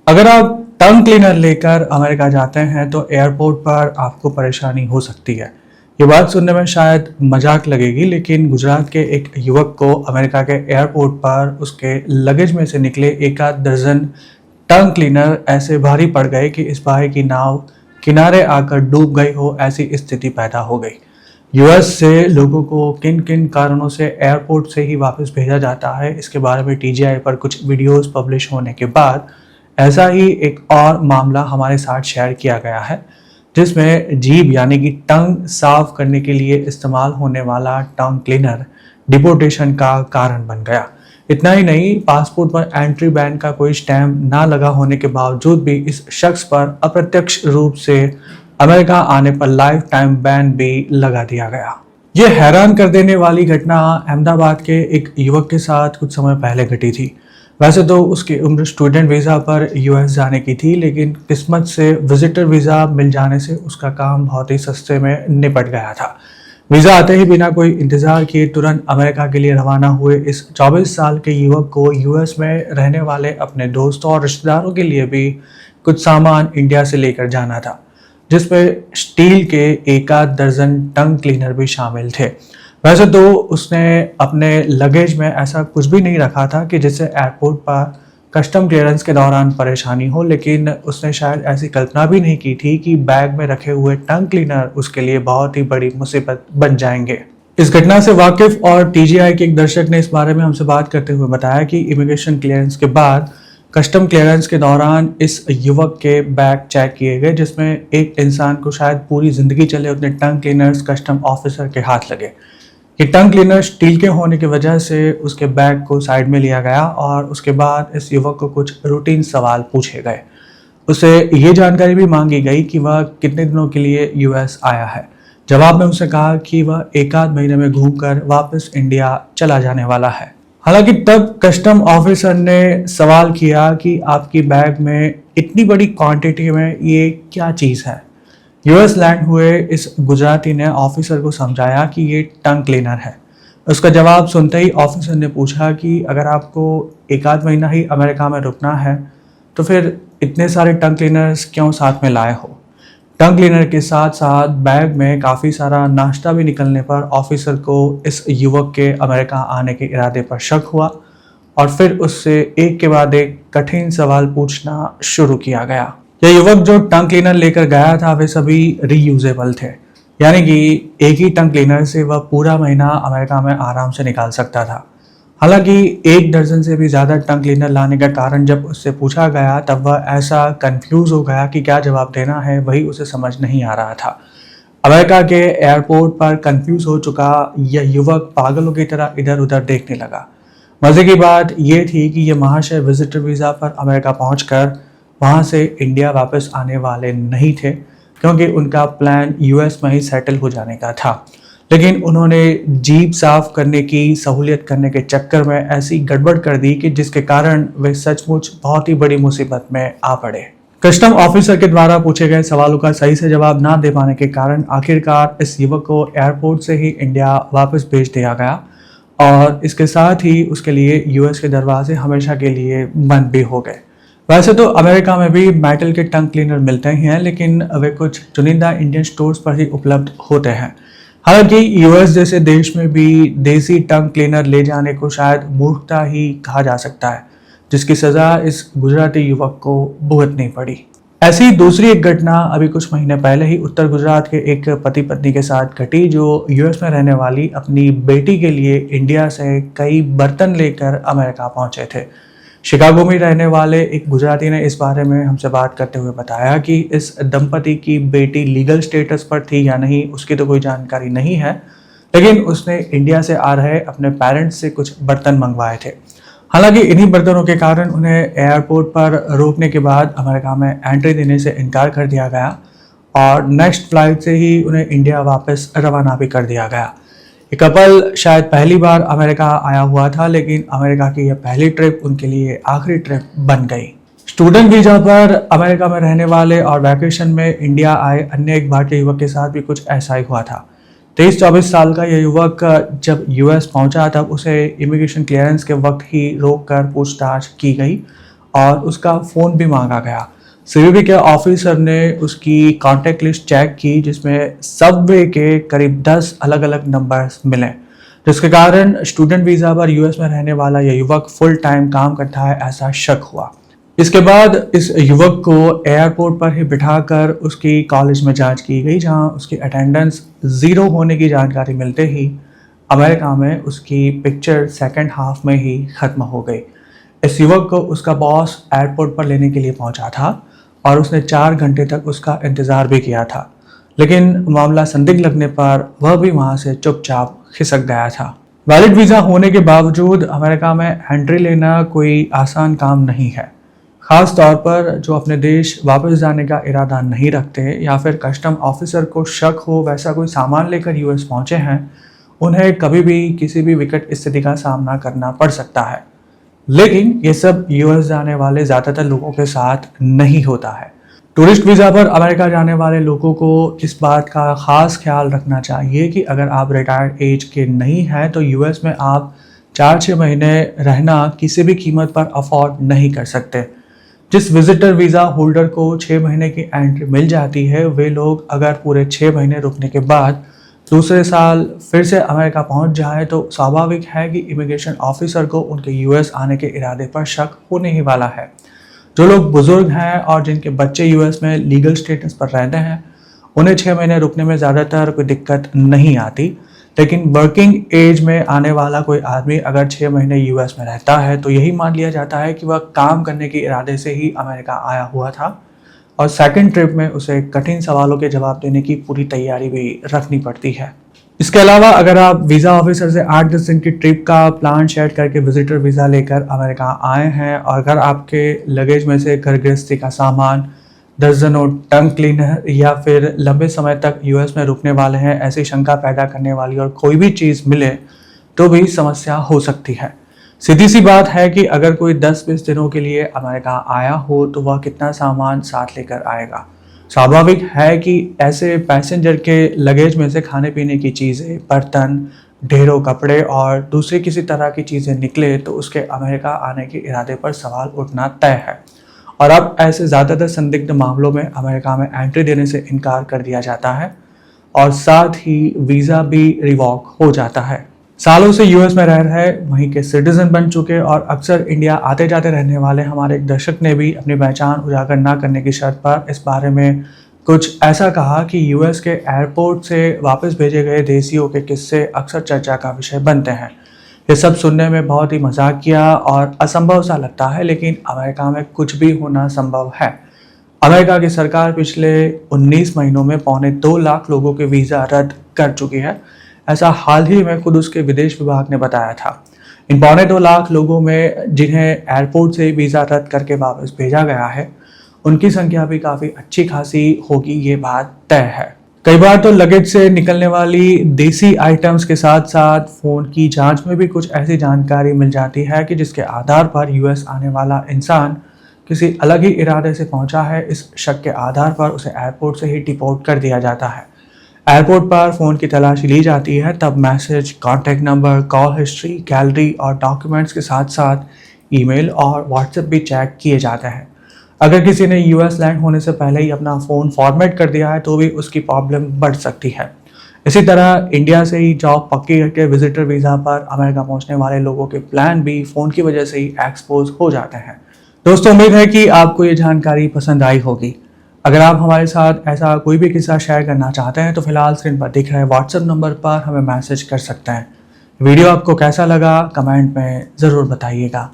अगर आप tongue cleaner लेकर अमेरिका जाते हैं तो एयरपोर्ट पर आपको परेशानी हो सकती है। ये बात सुनने में शायद मजाक लगेगी, लेकिन गुजरात के एक युवक को अमेरिका के एयरपोर्ट पर उसके लगेज में से निकले एक आध दर्जन टंग क्लीनर ऐसे भारी पड़ गए कि इस भाई की नाव किनारे आकर डूब गई हो, ऐसी स्थिति पैदा हो गई। यूएस से लोगों को किन किन कारणों से एयरपोर्ट से ही वापस भेजा जाता है, इसके बारे में टीजीआई पर कुछ वीडियोस पब्लिश होने के बाद ऐसा ही एक और मामला हमारे साथ शेयर किया गया है, जिसमें जीभ यानी कि टंग साफ करने के लिए इस्तेमाल होने वाला टंग क्लीनर डिपोर्टेशन का कारण बन गया। इतना ही नहीं, पासपोर्ट पर एंट्री बैन का कोई स्टैम्प ना लगा होने के बावजूद भी इस शख्स पर अप्रत्यक्ष रूप से अमेरिका आने पर लाइफ टाइम बैन भी लगा दिया गया। ये हैरान कर देने वाली घटना अहमदाबाद के एक युवक के साथ कुछ समय पहले घटी थी। वैसे तो उसकी उम्र स्टूडेंट वीज़ा पर यूएस जाने की थी, लेकिन किस्मत से विजिटर वीज़ा मिल जाने से उसका काम बहुत ही सस्ते में निपट गया था। वीज़ा आते ही बिना कोई इंतज़ार किए तुरंत अमेरिका के लिए रवाना हुए इस 24 साल के युवक को यूएस में रहने वाले अपने दोस्तों और रिश्तेदारों के लिए भी कुछ सामान इंडिया से लेकर जाना था, जिसमें स्टील के एक आध दर्जन टंग क्लीनर भी शामिल थे। वैसे तो उसने अपने लगेज में ऐसा कुछ भी नहीं रखा था कि जिससे एयरपोर्ट पर कस्टम क्लियरेंस के दौरान परेशानी हो, लेकिन उसने शायद ऐसी कल्पना भी नहीं की थी कि बैग में रखे हुए टंग क्लीनर उसके लिए बहुत ही बड़ी मुसीबत बन जाएंगे। इस घटना से वाकिफ और टीजीआई के एक दर्शक ने इस बारे में हमसे बात करते हुए बताया कि इमिग्रेशन क्लियरेंस के बाद कस्टम क्लियरेंस के दौरान इस युवक के बैग चेक किए गए, जिसमें एक इंसान को शायद पूरी जिंदगी चले उतने टंग क्लीनर्स कस्टम ऑफिसर के हाथ लगे। ये टंग क्लीनर स्टील के होने की वजह से उसके बैग को साइड में लिया गया और उसके बाद इस युवक को कुछ रूटीन सवाल पूछे गए। उसे ये जानकारी भी मांगी गई कि वह कितने दिनों के लिए यूएस आया है। जवाब में उसने कहा कि वह एक आध महीने में घूमकर वापस इंडिया चला जाने वाला है। हालांकि तब कस्टम ऑफिसर ने सवाल किया कि आपकी बैग में इतनी बड़ी क्वांटिटी में ये क्या चीज़ है। यूएस लैंड हुए इस गुजराती ने ऑफिसर को समझाया कि ये टंग क्लीनर है। उसका जवाब सुनते ही ऑफिसर ने पूछा कि अगर आपको एक आध महीना ही अमेरिका में रुकना है तो फिर इतने सारे टंग क्लीनर्स क्यों साथ में लाए हो। टंग क्लीनर के साथ साथ बैग में काफ़ी सारा नाश्ता भी निकलने पर ऑफिसर को इस युवक के अमेरिका आने के इरादे पर शक हुआ और फिर उससे एक के बाद एक कठिन सवाल पूछना शुरू किया गया। यह युवक जो टंग क्लीनर लेकर गया था वे सभी रीयूजेबल थे, यानी कि एक ही टंग क्लीनर से वह पूरा महीना अमेरिका में आराम से निकाल सकता था। हालांकि एक दर्जन से भी ज़्यादा टंग क्लीनर लाने का कारण जब उससे पूछा गया तब वह ऐसा कंफ्यूज हो गया कि क्या जवाब देना है वही उसे समझ नहीं आ रहा था। अमेरिका के एयरपोर्ट पर कंफ्यूज हो चुका यह युवक पागलों की तरह इधर उधर देखने लगा। मज़े की बात यह थी कि यह महाशय विजिटर वीज़ा पर अमेरिका पहुंचकर वहाँ से इंडिया वापस आने वाले नहीं थे, क्योंकि उनका प्लान यूएस में ही सेटल हो जाने का था। लेकिन उन्होंने जीप साफ करने की सहूलियत करने के चक्कर में ऐसी गड़बड़ कर दी कि जिसके कारण वे सचमुच बहुत ही बड़ी मुसीबत में आ पड़े। कस्टम ऑफिसर के द्वारा पूछे गए सवालों का सही से जवाब ना दे पाने के कारण आखिरकार इस युवक को एयरपोर्ट से ही इंडिया वापस भेज दिया गया और इसके साथ ही उसके लिए यूएस के दरवाजे हमेशा के लिए बंद भी हो गए। वैसे तो अमेरिका में भी मेटल के टंग क्लीनर मिलते ही हैं, लेकिन वे कुछ चुनिंदा इंडियन स्टोर्स पर ही उपलब्ध होते हैं। हालांकि यूएस जैसे देश में भी देसी टंग क्लीनर ले जाने को शायद मूर्खता ही कहा जा सकता है, जिसकी सज़ा इस गुजराती युवक को भुगतनी पड़ी। ऐसी दूसरी एक घटना अभी कुछ महीने पहले ही उत्तर गुजरात के एक पति पत्नी के साथ घटी, जो यूएस में रहने वाली अपनी बेटी के लिए इंडिया से कई बर्तन लेकर अमेरिका पहुंचे थे। शिकागो में रहने वाले एक गुजराती ने इस बारे में हमसे बात करते हुए बताया कि इस दंपति की बेटी लीगल स्टेटस पर थी या नहीं उसकी तो कोई जानकारी नहीं है, लेकिन उसने इंडिया से आ रहे अपने पेरेंट्स से कुछ बर्तन मंगवाए थे। हालांकि इन्हीं बर्तनों के कारण उन्हें एयरपोर्ट पर रोकने के बाद अमेरिका में एंट्री देने से इनकार कर दिया गया और नेक्स्ट फ्लाइट से ही उन्हें इंडिया वापस रवाना भी कर दिया गया। ये कपल शायद पहली बार अमेरिका आया हुआ था, लेकिन अमेरिका की यह पहली ट्रिप उनके लिए आखिरी ट्रिप बन गई। स्टूडेंट वीजा पर अमेरिका में रहने वाले और वैकेशन में इंडिया आए अन्य एक भारतीय युवक के साथ भी कुछ ऐसा ही हुआ था। 23-24 साल का यह युवक जब यूएस पहुंचा तब उसे इमिग्रेशन क्लियरेंस के वक्त ही रोक कर पूछताछ की गई और उसका फ़ोन भी मांगा गया। सीबीपी के ऑफिसर ने उसकी कॉन्टैक्ट लिस्ट चेक की जिसमें सबवे के करीब 10 अलग अलग नंबर्स मिले, जिसके कारण स्टूडेंट वीज़ा पर यूएस में रहने वाला यह युवक फुल टाइम काम करता है ऐसा शक हुआ। इसके बाद इस युवक को एयरपोर्ट पर ही बिठाकर उसकी कॉलेज में जांच की गई, जहां उसकी अटेंडेंस 0 होने की जानकारी मिलते ही अमेरिका में उसकी पिक्चर सेकंड हाफ में ही ख़त्म हो गई। इस युवक को उसका बॉस एयरपोर्ट पर लेने के लिए पहुंचा था और उसने 4 घंटे तक उसका इंतज़ार भी किया था, लेकिन मामला संदिग्ध लगने पर वह भी वहां से चुपचाप खिसक गया था। वैलिड वीज़ा होने के बावजूद अमेरिका में एंट्री लेना कोई आसान काम नहीं है, ख़ास तौर पर जो अपने देश वापस जाने का इरादा नहीं रखते या फिर कस्टम ऑफिसर को शक हो वैसा कोई सामान लेकर यूएस पहुंचे हैं। उन्हें कभी भी किसी भी विकट स्थिति का सामना करना पड़ सकता है, लेकिन ये सब यूएस जाने वाले ज़्यादातर लोगों के साथ नहीं होता है। टूरिस्ट वीज़ा पर अमेरिका जाने वाले लोगों को इस बात का ख़ास ख्याल रखना चाहिए कि अगर आप रिटायर्ड एज के नहीं हैं तो यूएस में आप 4-6 महीने रहना किसी भी कीमत पर अफोर्ड नहीं कर सकते। जिस विजिटर वीज़ा होल्डर को 6 महीने की एंट्री मिल जाती है, वे लोग अगर पूरे 6 महीने रुकने के बाद दूसरे साल फिर से अमेरिका पहुंच जाए तो स्वाभाविक है कि इमिग्रेशन ऑफिसर को उनके यूएस आने के इरादे पर शक होने ही वाला है। जो लोग बुजुर्ग हैं और जिनके बच्चे यूएस में लीगल स्टेटस पर रहते हैं, उन्हें 6 महीने रुकने में ज़्यादातर कोई दिक्कत नहीं आती, लेकिन वर्किंग एज में आने वाला कोई आदमी अगर 6 महीने यूएस में रहता है तो यही मान लिया जाता है कि वह काम करने के इरादे से ही अमेरिका आया हुआ था और सेकंड ट्रिप में उसे कठिन सवालों के जवाब देने की पूरी तैयारी भी रखनी पड़ती है। इसके अलावा अगर आप वीज़ा ऑफिसर से 8-10 दिन की ट्रिप का प्लान शेयर करके विजिटर वीज़ा लेकर अमेरिका आए हैं और अगर आपके लगेज में से घर गृहस्थी का सामान, दर्जनों टंग क्लीनर या फिर लंबे समय तक यूएस में रुकने वाले हैं, ऐसी शंका पैदा करने वाली और कोई भी चीज़ मिले तो भी समस्या हो सकती है। सीधी सी बात है कि अगर कोई 10-20 दिनों के लिए अमेरिका आया हो तो वह कितना सामान साथ लेकर आएगा। स्वाभाविक है कि ऐसे पैसेंजर के लगेज में से खाने पीने की चीज़ें, बर्तन, ढेरों कपड़े और दूसरी किसी तरह की चीज़ें निकले तो उसके अमेरिका आने के इरादे पर सवाल उठना तय है। और अब ऐसे ज़्यादातर संदिग्ध मामलों में अमेरिका में एंट्री देने से इनकार कर दिया जाता है और साथ ही वीज़ा भी रिवॉक हो जाता है। सालों से यूएस में रह रहे वहीं के सिटीजन बन चुके और अक्सर इंडिया आते जाते रहने वाले हमारे एक दर्शक ने भी अपनी पहचान उजागर न करने की शर्त पर इस बारे में कुछ ऐसा कहा कि यूएस के एयरपोर्ट से वापस भेजे गए देशियों के किस्से अक्सर चर्चा का विषय बनते हैं। ये सब सुनने में बहुत ही मजाकिया और असंभव सा लगता है, लेकिन अमेरिका में कुछ भी होना संभव है। अमेरिका की सरकार पिछले 19 महीनों में 2.25 लाख लोगों के वीज़ा रद्द कर चुकी है। ऐसा हाल ही में खुद उसके विदेश विभाग ने बताया था। इन 2.25 लाख लोगों में जिन्हें एयरपोर्ट से वीज़ा रद्द करके वापस भेजा गया है, उनकी संख्या भी काफ़ी अच्छी खासी होगी, ये बात तय है। कई बार तो लगेज से निकलने वाली देसी आइटम्स के साथ साथ फ़ोन की जांच में भी कुछ ऐसी जानकारी मिल जाती है कि जिसके आधार पर यूएस आने वाला इंसान किसी अलग ही इरादे से पहुंचा है। इस शक के आधार पर उसे एयरपोर्ट से ही डिपोर्ट कर दिया जाता है। एयरपोर्ट पर फ़ोन की तलाशी ली जाती है, तब message, contact number, call history, gallery और डॉक्यूमेंट्स के साथ साथ ईमेल और व्हाट्सएप भी चेक किए जाते हैं। अगर किसी ने यूएस लैंड होने से पहले ही अपना फ़ोन फॉर्मेट कर दिया है तो भी उसकी प्रॉब्लम बढ़ सकती है। इसी तरह इंडिया से ही जॉब पक्की करके विजिटर वीज़ा पर अमेरिका पहुंचने वाले लोगों के प्लान भी फ़ोन की वजह से ही एक्सपोज हो जाते हैं। दोस्तों, उम्मीद है कि आपको ये जानकारी पसंद आई होगी। अगर आप हमारे साथ ऐसा कोई भी किस्सा शेयर करना चाहते हैं तो फिलहाल स्क्रीन पर दिख रहे व्हाट्सएप नंबर पर हमें मैसेज कर सकते हैं। वीडियो आपको कैसा लगा कमेंट में ज़रूर बताइएगा।